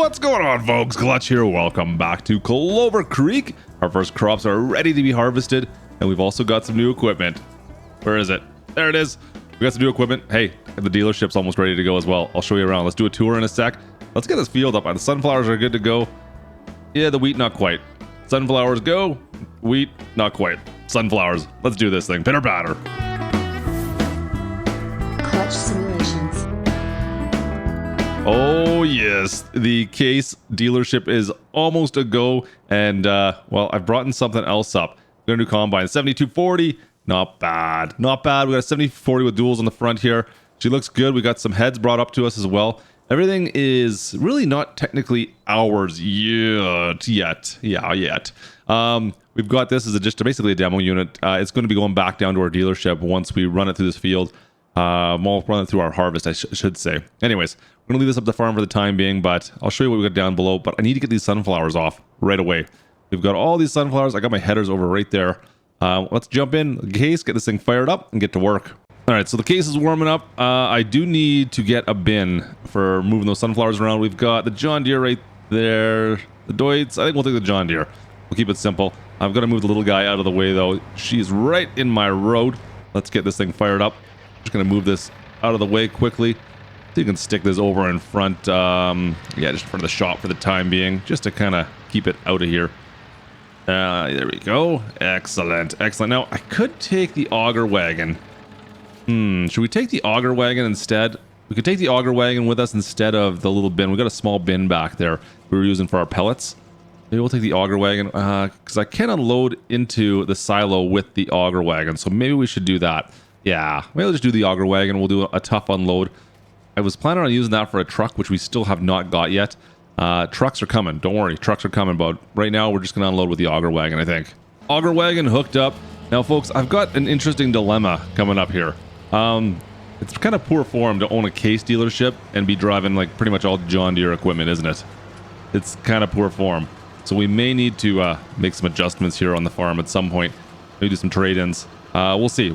What's going on, folks? Klutch here. Welcome back to Clover Creek. Our first crops are ready to be harvested, and we've also got some new equipment. Where is it? There it is. We got some new equipment. Hey, the dealership's almost ready to go as well. I'll show you around. Let's do a tour in a sec. Let's get this field up. The sunflowers are good to go. Yeah, the wheat, not quite. Sunflowers go. Wheat, not quite. Sunflowers. Let's do this thing. Pitter patter. Klutch simulations. Oh yes, the case dealership is almost a go, and well, I've brought in something else up. We're gonna do combine 7240. Not bad, not bad. We got a 7040 with duals on the front here. She looks good. We got some heads brought up to us as well. Everything is really not technically ours yet. We've got this as just basically a demo unit. It's going to be going back down to our dealership once we run it through this field. We'll run it through our harvest, I should say. Anyways, we're going to leave this up to the farm for the time being, but I'll show you what we got down below. But I need to get these sunflowers off right away. We've got all these sunflowers. I got my headers over right there. Let's jump in the case, get this thing fired up, and get to work. All right, so the case is warming up. I do need to get a bin for moving those sunflowers around. We've got the John Deere right there. The Deutz, I think we'll take the John Deere. We'll keep it simple. I've got to move the little guy out of the way, though. She's right in my road. Let's get this thing fired up. Just going to move this out of the way quickly. So you can stick this over in front, yeah, just in front of the shop for the time being, just to kind of keep it out of here. There we go. Excellent, excellent. Now, I could take the auger wagon. Should we take the auger wagon instead? We could take the auger wagon with us instead of the little bin. We got a small bin back there we were using for our pellets. Maybe we'll take the auger wagon because I can unload into the silo with the auger wagon. So maybe we should do that. Yeah, maybe we'll just do the auger wagon. We'll do a tough unload. I was planning on using that for a truck, which we still have not got yet. Trucks are coming. Don't worry, trucks are coming. But right now, we're just going to unload with the auger wagon, I think. Auger wagon hooked up. Now, folks, I've got an interesting dilemma coming up here. It's kind of poor form to own a case dealership and be driving like pretty much all John Deere equipment, isn't it? It's kind of poor form. So we may need to make some adjustments here on the farm at some point. Maybe do some trade-ins. We'll see.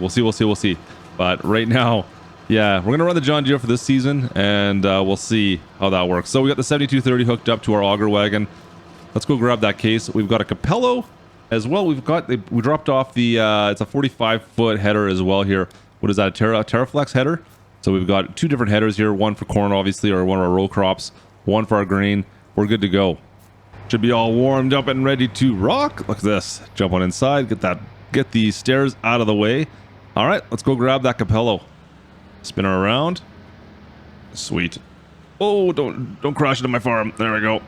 But right now, yeah, we're going to run the John Deere for this season, and we'll see how that works. So we got the 7230 hooked up to our auger wagon. Let's go grab that case. We've got a Capello as well. We dropped off the, it's a 45-foot header as well here. What is that, a Terraflex header? So we've got two different headers here, one for corn, obviously, or one of our row crops, one for our grain. We're good to go. Should be all warmed up and ready to rock. Look at this. Jump on inside, get the stairs out of the way. All right, let's go grab that Capello. Spin her around. Sweet. Oh, don't crash into my farm. There we go.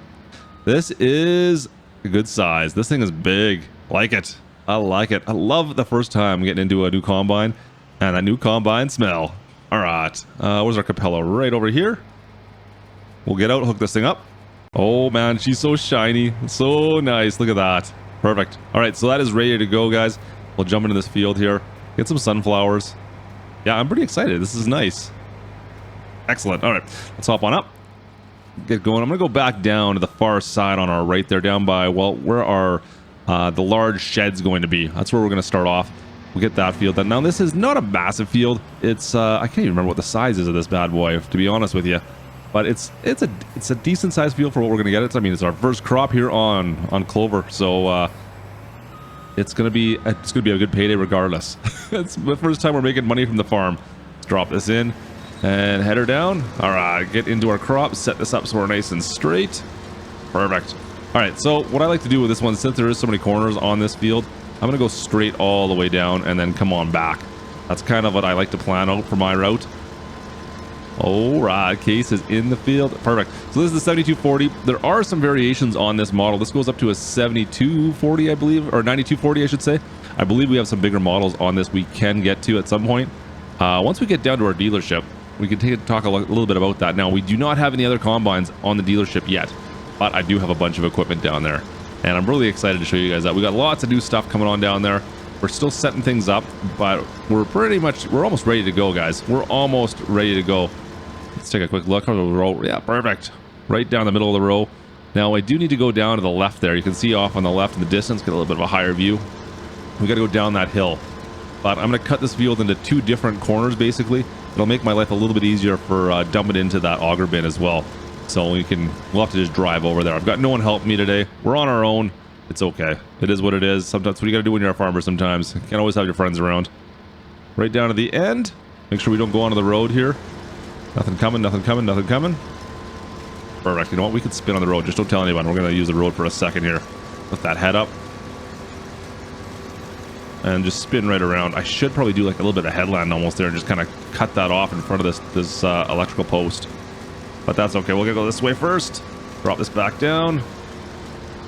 This is a good size. This thing is big. Like it. I like it. I love the first time getting into a new combine. And that new combine smell. All right. Where's our Capello? Right over here. We'll get out, hook this thing up. Oh, man. She's so shiny. So nice. Look at that. Perfect. All right. So that is ready to go, guys. We'll jump into this field here. Get some sunflowers. Yeah, I'm pretty excited. This is nice. Excellent. All right. Let's hop on up. Get going. I'm going to go back down to the far side on our right there, down by, well, where our the large shed's going to be. That's where we're going to start off. We'll get that field done. Now, this is not a massive field. It's I can't even remember what the size is of this bad boy, to be honest with you. But it's a decent sized field for what we're gonna get. I mean, it's our first crop here on Clover, so it's gonna be a good payday regardless. It's the first time we're making money from the farm. Let's drop this in and head her down. All right, get into our crop, set this up so we're nice and straight. Perfect. All right, so what I like to do with this one, since there is so many corners on this field, I'm going to go straight all the way down and then come on back. That's kind of what I like to plan out for my route. All right, case is in the field. Perfect. So this is the 7240. There are some variations on this model. This goes up to a 7240, I believe, or 9240, I should say. I believe we have some bigger models on this we can get to at some point. Once we get down to our dealership, we can talk a little bit about that. Now, we do not have any other combines on the dealership yet, but I do have a bunch of equipment down there. And I'm really excited to show you guys that. We got lots of new stuff coming on down there. We're still setting things up, but we're almost ready to go, guys. We're almost ready to go. Let's take a quick look on the row. Yeah, perfect. Right down the middle of the row. Now, I do need to go down to the left there. You can see off on the left in the distance, get a little bit of a higher view. We got to go down that hill. But I'm going to cut this field into two different corners, basically. It'll make my life a little bit easier for dumping into that auger bin as well. So we'll have to just drive over there. I've got no one helping me today. We're on our own. It's okay. It is what it is. Sometimes what you gotta do when you're a farmer sometimes. You can't always have your friends around. Right down to the end. Make sure we don't go onto the road here. Nothing coming, nothing coming, nothing coming. Perfect. You know what? We could spin on the road. Just don't tell anyone. We're gonna use the road for a second here. Lift that head up. And just spin right around. I should probably do like a little bit of headland almost there and just kind of cut that off in front of this electrical post. But that's okay. We're gonna go this way first. Drop this back down.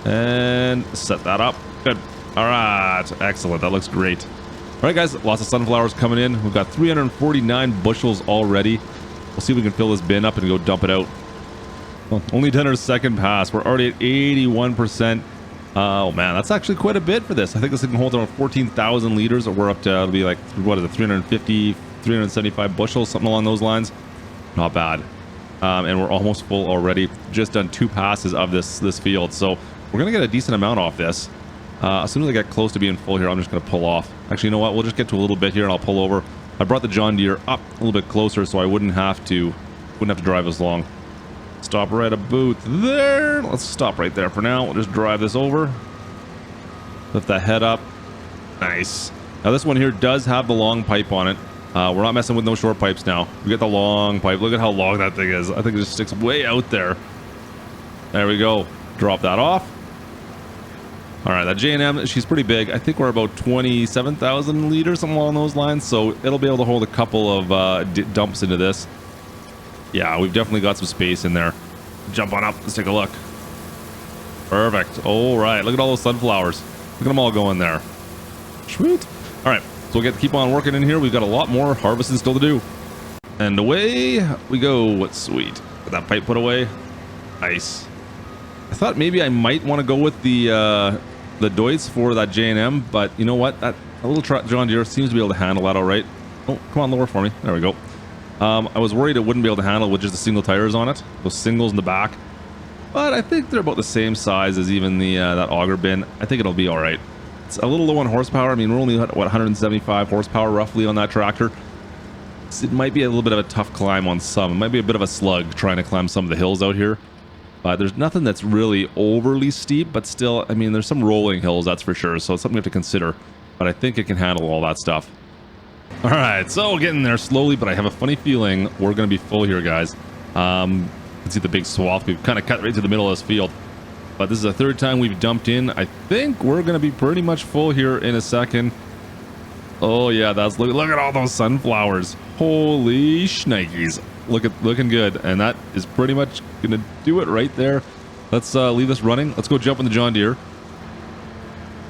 And set that up. Good. All right. Excellent. That looks great. All right, guys. Lots of sunflowers coming in. We've got 349 bushels already. We'll see if we can fill this bin up and go dump it out. Well, only 10 our second pass. We're already at 81%. Oh, man. That's actually quite a bit for this. I think this can hold around 14,000 liters. Or we're up to, it'll be like, what is it, 350, 375 bushels, something along those lines. Not bad. And we're almost full already. Just done 2 passes of this field. So we're going to get a decent amount off this. As soon as I get close to being full here, I'm just going to pull off. Actually, you know what? We'll just get to a little bit here and I'll pull over. I brought the John Deere up a little bit closer so I wouldn't have to drive as long. Stop right about there. Let's stop right there for now. We'll just drive this over. Lift that head up. Nice. Now this one here does have the long pipe on it. We're not messing with no short pipes now. We get the long pipe. Look at how long that thing is. I think it just sticks way out there. There we go. Drop that off. All right, that J&M, she's pretty big. I think we're about 27,000 liters, something along those lines. So it'll be able to hold a couple of dumps into this. Yeah, we've definitely got some space in there. Jump on up. Let's take a look. Perfect. All right, look at all those sunflowers. Look at them all going there. Sweet. All right, so we'll keep on working in here. We've got a lot more harvesting still to do. And away we go. What's sweet? Get that pipe put away. Nice. I thought maybe I might want to go with the Deutz for that J&M, but you know what? That a little John Deere seems to be able to handle that all right. Oh, come on, lower for me. There we go. I was worried it wouldn't be able to handle with just the single tires on it, those singles in the back. But I think they're about the same size as even the that auger bin. I think it'll be all right. It's a little low on horsepower. I mean, we're only at, what, 175 horsepower roughly on that tractor. So it might be a little bit of a tough climb on some. It might be a bit of a slug trying to climb some of the hills out here. There's nothing that's really overly steep, but still, I mean, there's some rolling hills, that's for sure. So it's something we have to consider. But I think it can handle all that stuff. All right, so we're getting there slowly, but I have a funny feeling we're going to be full here, guys. You can see the big swath. We've kind of cut right to the middle of this field. But this is the third time we've dumped in. I think we're going to be pretty much full here in a second. Oh, yeah, that's look at all those sunflowers. Holy shnikes. Looking good, and that is pretty much gonna do it right there. Let's leave this running. Let's go jump in the John Deere.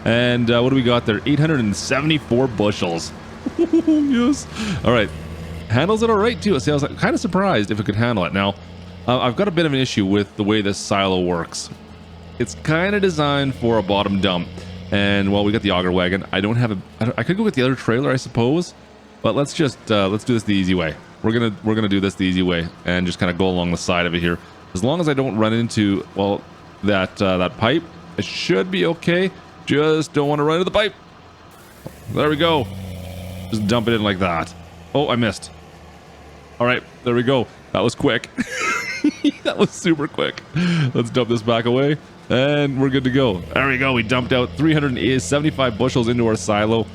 And what do we got there? 874 bushels. Yes. All right, handles it all right too. See, I was kind of surprised if it could handle it. Now, I've got a bit of an issue with the way this silo works. It's kind of designed for a bottom dump, and well, we got the auger wagon. I could go with the other trailer, I suppose, but let's do this the easy way. We're gonna do this the easy way and just kind of go along the side of it here. As long as I don't run into, well, that pipe, it should be okay. Just don't want to run into the pipe. There we go. Just dump it in like that. Oh, I missed. All right, there we go. That was quick. That was super quick. Let's dump this back away and we're good to go. There we go. We dumped out 375 bushels into our silo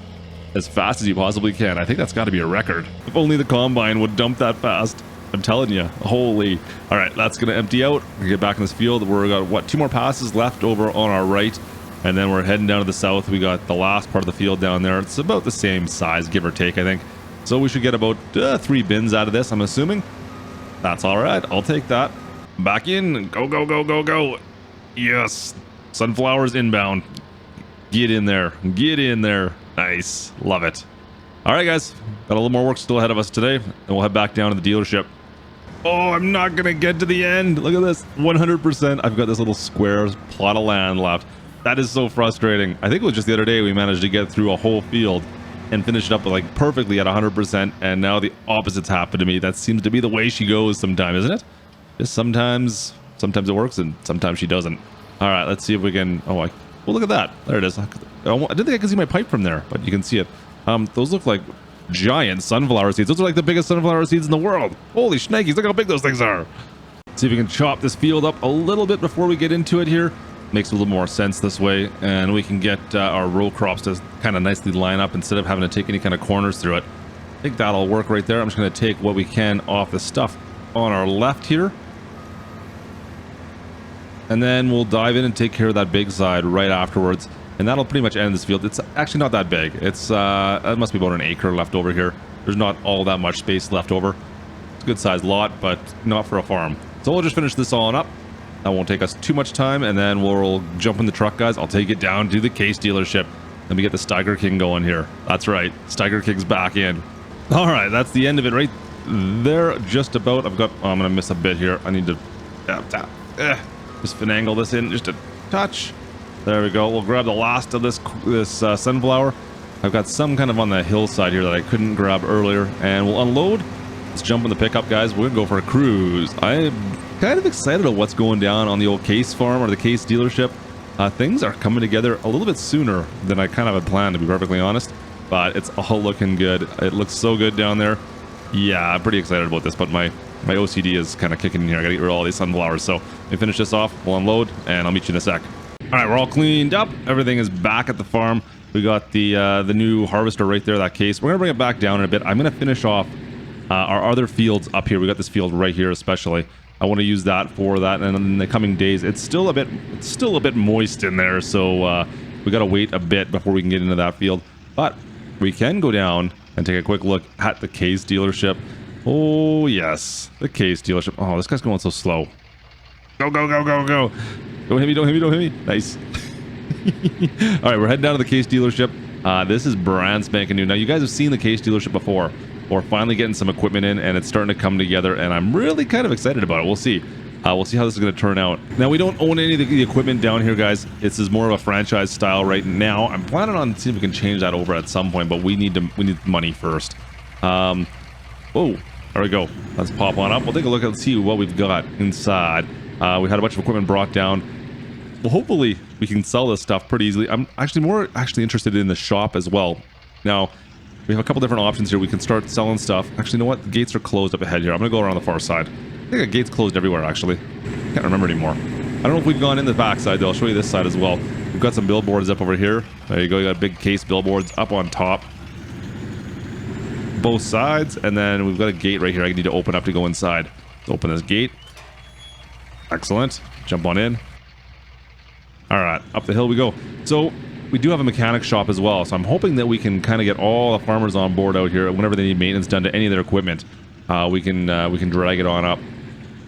as fast as you possibly can. I think that's got to be a record. If only the combine would dump that fast. I'm telling you. Holy. All right, that's going to empty out. We get back in this field. We've got, what, 2 more passes left over on our right. And then we're heading down to the south. We got the last part of the field down there. It's about the same size, give or take, I think. So we should get about 3 bins out of this, I'm assuming. That's all right. I'll take that. Back in. Go, go, go, go, go. Yes. Sunflowers inbound. Get in there. Get in there. Nice. Love it. All right, guys. Got a little more work still ahead of us today, and we'll head back down to the dealership. Oh, I'm not going to get to the end. Look at this. 100%. I've got this little square plot of land left. That is so frustrating. I think it was just the other day we managed to get through a whole field and finish it up like perfectly at 100%, and now the opposite's happened to me. That seems to be the way she goes sometimes, isn't it? Just sometimes it works and sometimes she doesn't. All right, let's see if we can... Oh, well, look at that. There it is. I didn't think I could see my pipe from there, but you can see it. Those look like giant sunflower seeds. Those are like the biggest sunflower seeds in the world. Holy shnikes, look how big those things are. See if we can chop this field up a little bit before we get into it here. Makes a little more sense this way, and we can get our row crops to kind of nicely line up instead of having to take any kind of corners through it. I think that'll work right there. I'm just going to take what we can off the stuff on our left here. And then we'll dive in and take care of that big side right afterwards. And that'll pretty much end this field. It's actually not that big. It must be about an acre left over here. There's not all that much space left over. It's a good sized lot, but not for a farm. So we'll just finish this all up. That won't take us too much time, and then we'll jump in the truck, guys. I'll take it down to the case dealership. Let me get the Steiger King going here. That's right. Steiger King's back in. All right, that's the end of it right there. Just about. I'm going to miss a bit here. I need to just finagle this in just a touch. There we go. We'll grab the last of this sunflower. I've got some kind of on the hillside here that I couldn't grab earlier, and we'll unload. Let's jump in the pickup, guys. We're gonna go for a cruise. I'm kind of excited about what's going down on the old Case farm or the Case dealership. Things are coming together a little bit sooner than I kind of had planned, to be perfectly honest, but it's all looking good. It looks so good down there. Yeah, I'm pretty excited about this, but my OCD is kind of kicking in here. I gotta get rid of all these sunflowers. So let me finish this off, we'll unload, and I'll meet you in a sec. All right, we're all cleaned up. Everything is back at the farm. We got the new harvester right there, that Case. We're gonna bring it back down in a bit. I'm gonna finish off our other fields up here. We got this field right here especially. I want to use that for that, and in the coming days, it's still a bit moist in there, so we got to wait a bit before we can get into that field. But we can go down and take a quick look at the Case dealership. Oh yes, the Case dealership. Oh, this guy's going so slow. Go, go, go, go, go. Don't hit me, don't hit me, don't hit me. Nice. All right, we're heading down to the Case dealership. This is brand spanking new. Now, you guys have seen the Case dealership before. We're finally getting some equipment in, and it's starting to come together, and I'm really kind of excited about it. We'll see. We'll see how this is going to turn out. Now, we don't own any of the equipment down here, guys. This is more of a franchise style right now. I'm planning on seeing if we can change that over at some point, but we need money first. Whoa, there we go. Let's pop on up. We'll take a look and see what we've got inside. We had a bunch of equipment brought down. Well, hopefully we can sell this stuff pretty easily. I'm actually more interested in the shop as well. Now, we have a couple different options here. We can start selling stuff. Actually, you know what? The gates are closed up ahead here. I'm going to go around the far side. I think the gate's closed everywhere, actually. Can't remember anymore. I don't know if we've gone in the back side, though. I'll show you this side as well. We've got some billboards up over here. There you go. You got big Case billboards up on top. Both sides. And then we've got a gate right here I need to open up to go inside. Let's open this gate. Excellent. Jump on in. All right. Up the hill we go. So we do have a mechanic shop as well, so I'm hoping that we can kind of get all the farmers on board out here. Whenever they need maintenance done to any of their equipment, we can drag it on up.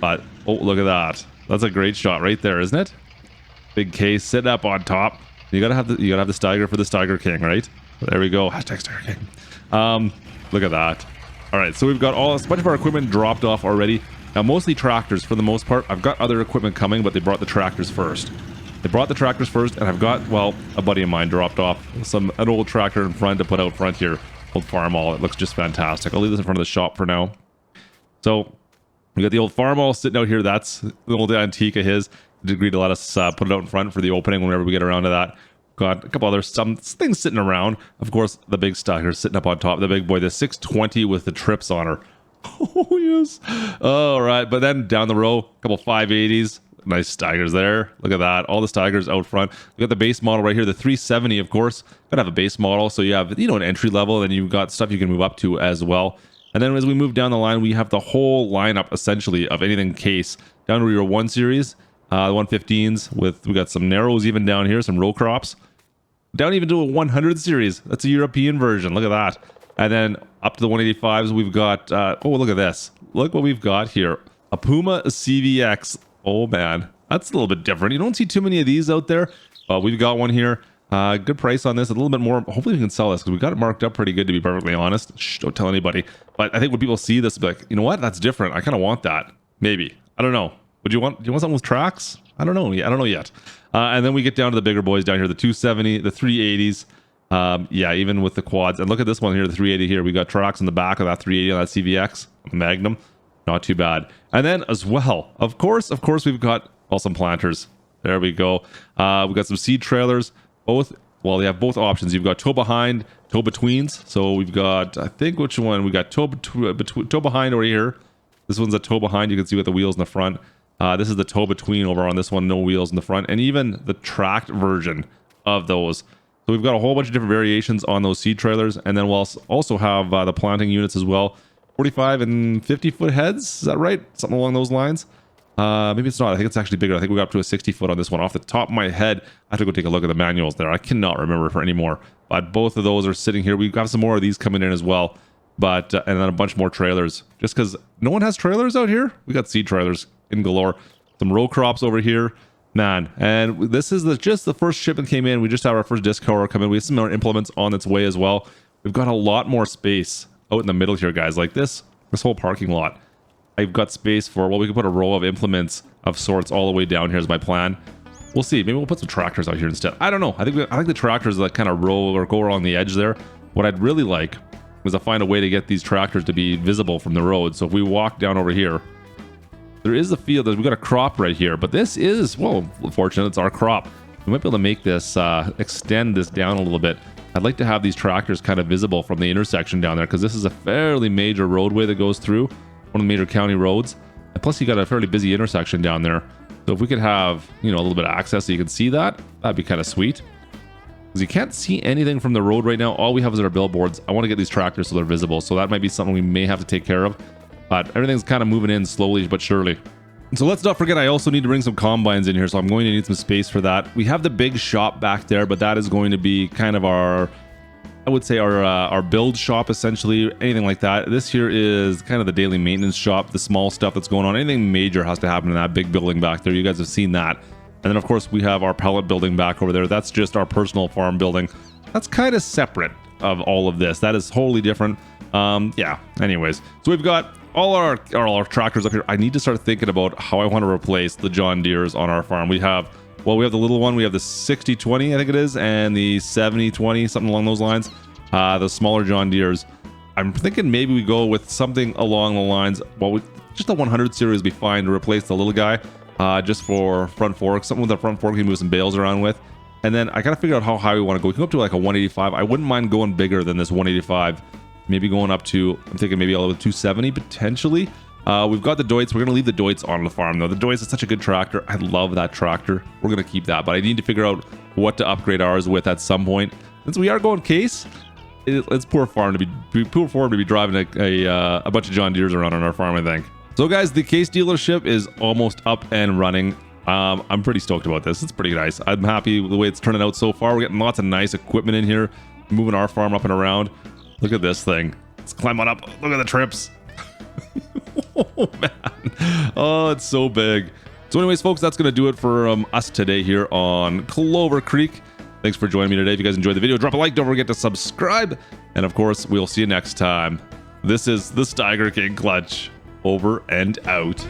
But oh, look at that! That's a great shot right there, isn't it? Big Case sitting up on top. You gotta have the Steiger for the Steiger King, right? There we go. Hashtag Steiger King. Look at that. All right, so we've got a bunch of our equipment dropped off already. Now, mostly tractors for the most part. I've got other equipment coming, but they brought the tractors first. They brought the tractors first, and I've got, well, a buddy of mine dropped off an old tractor in front to put out front here. Old Farmall. It looks just fantastic. I'll leave this in front of the shop for now. So we got the old Farmall sitting out here. That's the old antique of his. He agreed to let us put it out in front for the opening whenever we get around to that. Got a couple other some things sitting around. Of course, the big Steiger sitting up on top. The big boy, the 620 with the trips on her. Oh yes. All right, but then down the row, a couple 580s. Nice Steigers there. Look at that. All the Steigers out front. We got the base model right here, the 370, of course. Gotta have a base model, so you have, an entry level, and you've got stuff you can move up to as well. And then as we move down the line, we have the whole lineup essentially of anything Case down to your 1 series, the 115s. We got some narrows even down here, some row crops, down even to a 100 series. That's a European version. Look at that. And then up to the 185s, we've got. Oh, look at this. Look what we've got here. A Puma CVX. Oh man, that's a little bit different. You don't see too many of these out there, but we've got one here. Good price on this, a little bit more. Hopefully we can sell this because we got it marked up pretty good, to be perfectly honest. Shh, don't tell anybody. But I think when people see this, they'll be like, you know what? That's different. I kind of want that. Maybe. I don't know. Do you want something with tracks? I don't know. Yeah, I don't know yet. And then we get down to the bigger boys down here, the 270, the 380s. Yeah, even with the quads. And look at this one here, the 380 here. We got tracks in the back of that 380 on that CVX Magnum. Not too bad. And then as well, of course, we've got some planters. There we go. We've got some seed trailers. Both, well, they have both options. You've got tow behind, tow betweens. So we've got, I think, which one? We got tow behind over here. This one's a tow behind. You can see with the wheels in the front. This is the tow between over on this one, no wheels in the front, and even the tracked version of those. So we've got a whole bunch of different variations on those seed trailers, and then we'll also have the planting units as well. 45 and 50 foot heads, is that right? Something along those lines. Maybe it's not. I think it's actually bigger. I think we got up to a 60 foot on this one. Off the top of my head, I have to go take a look at the manuals there. I cannot remember for anymore. But both of those are sitting here. We've got some more of these coming in as well. But and then a bunch more trailers. Just because no one has trailers out here, we got seed trailers in galore. Some row crops over here, man. And this is just the first shipment came in. We just have our first disc cover come in. We have some more implements on its way as well. We've got a lot more space out in the middle here, guys. Like this whole parking lot, I've got space for, well, we could put a row of implements of sorts all the way down here is my plan. We'll see. Maybe we'll put some tractors out here instead. I don't know. I think the tractors that kind of roll or go along the edge there. What I'd really like was to find a way to get these tractors to be visible from the road. So if we walk down over here, there is a field that we've got a crop right here, but this is, well, fortunate it's our crop. We might be able to make this, extend this down a little bit. I'd like to have these tractors kind of visible from the intersection down there, because this is a fairly major roadway that goes through one of the major county roads. And plus you got a fairly busy intersection down there. So if we could have, you know, a little bit of access so you can see that, that'd be kind of sweet. Because you can't see anything from the road right now. All we have is our billboards. I want to get these tractors so they're visible. So that might be something we may have to take care of. But everything's kind of moving in slowly but surely. So let's not forget, I also need to bring some combines in here. So I'm going to need some space for that. We have the big shop back there, but that is going to be kind of our, I would say our build shop, essentially. Anything like that. This here is kind of the daily maintenance shop, the small stuff that's going on. Anything major has to happen in that big building back there. You guys have seen that. And then of course we have our pellet building back over there. That's just our personal farm building. That's kind of separate of all of this. That is wholly different. Yeah, anyways. So we've got all our tractors up here. I need to start thinking about how I want to replace the John Deeres on our farm. We have, well, we have the little one. We have the 6020, I think it is, and the 7020, something along those lines. The smaller John Deeres. I'm thinking maybe we go with something along the lines, well, just the 100 series would be fine to replace the little guy, just for front fork. Something with a front fork we can move some bales around with. And then I gotta figure out how high we want to go. We can go up to like a 185. I wouldn't mind going bigger than this 185. Maybe going up to, I'm thinking maybe all the way to 270 potentially. We've got the Deutz. We're going to leave the Deutz on the farm though. The Deutz is such a good tractor. I love that tractor. We're going to keep that, but I need to figure out what to upgrade ours with at some point. Since we are going case, it's poor form to be driving a bunch of John Deeres around on our farm, I think. So guys, the case dealership is almost up and running. I'm pretty stoked about this. It's pretty nice. I'm happy with the way it's turning out so far. We're getting lots of nice equipment in here, moving our farm up and around. Look at this thing. Let's climb on up. Look at the trips. Oh, man. Oh, it's so big. So anyways, folks, that's going to do it for us today here on Clover Creek. Thanks for joining me today. If you guys enjoyed the video, drop a like. Don't forget to subscribe. And of course, we'll see you next time. This is the Steiger King Klutch. Over and out.